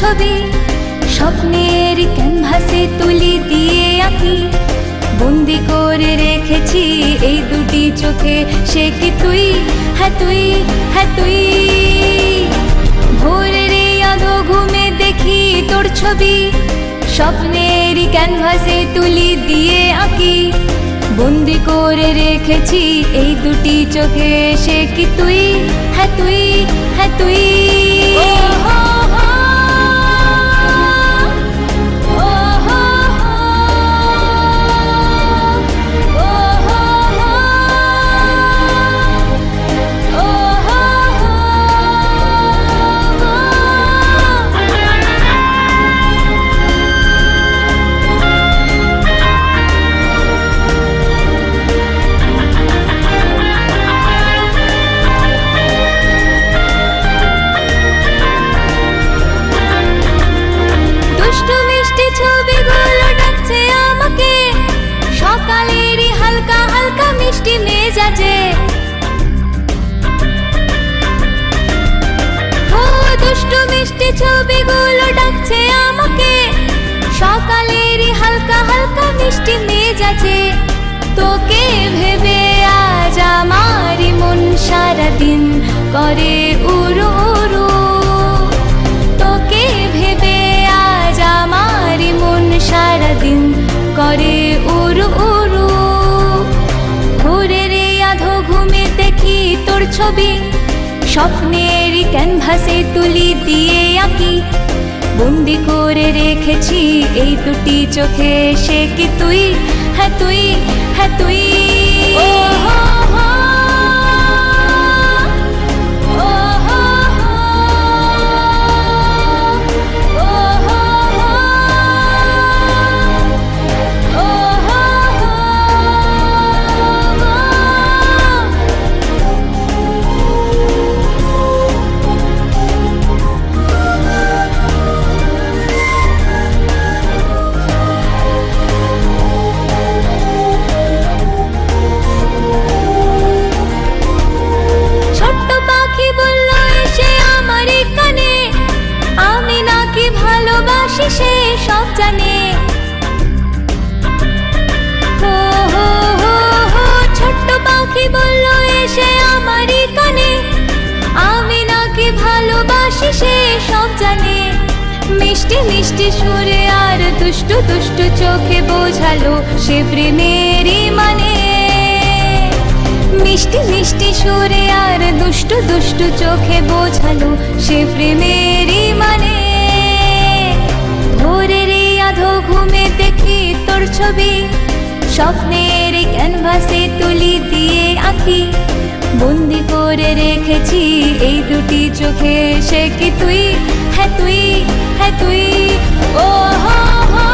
ছবি স্বপ্নের ক্যানভাসে তুলি দিয়ে আঁকি, বন্দি করে রেখেছি এই দুটি চোখে। সে কি তুই? হ্যাঁ তুই, হ্যাঁ তুই। ভোরের এই আধো ঘুমে দেখি তোর ছবি স্বপ্নের ক্যানভাসে তুলি দিয়ে আঁকি, বন্দি করে রেখেছি এই দুটি চোখে। সে কি তুই? হ্যাঁ তুই, হ্যাঁ তুই। সকালেরই হালকা হালকা মিষ্টি মেজাজে ও দুষ্টু মিষ্টি ছবিগুলো ডাকছে আমাকে, সকালেরই হালকা হালকা মিষ্টি মেজাজে। তোকে ভেবে আজ আমারই মন সারাদিন করে উড়ু উড়ু, তোকে ভেবে আজ আমারই মন সারাদিন করে উড়ু উড়ু। ভোরের আধো ঘুমে দেখি তোর ছবি স্বপ্নের ক্যানভাসে তুলি দিয়ে আঁকি, বন্দি করে রেখেছি এই দুটি চোখে। সে কি তুই? হ্যাঁ তুই, হ্যাঁ তুই। সে সব জানে হো হো হো হো। ছোট্ট পাখি বলল এসে আমারই কানে, আমি নাকি ভালোবাসি সে সব জানে। মিষ্টি মিষ্টি সুরে আর দুষ্টু দুষ্টু চোখে বোঝালো সে প্রেমেরই মানে। মিষ্টি মিষ্টি সুরে আর দুষ্টু দুষ্টু চোখে বোঝালো সে প্রেমেরই মানে। ভোরের আধো ঘুমে দেখি তোর ছবি স্বপ্নের ক্যানভাসে তুলি দিয়ে আঁকি, বন্দি করে রেখেছি এই দুটি চোখে। সে কি তুই? হ্যাঁ তুই, হ্যাঁ তুই। ও হো হো।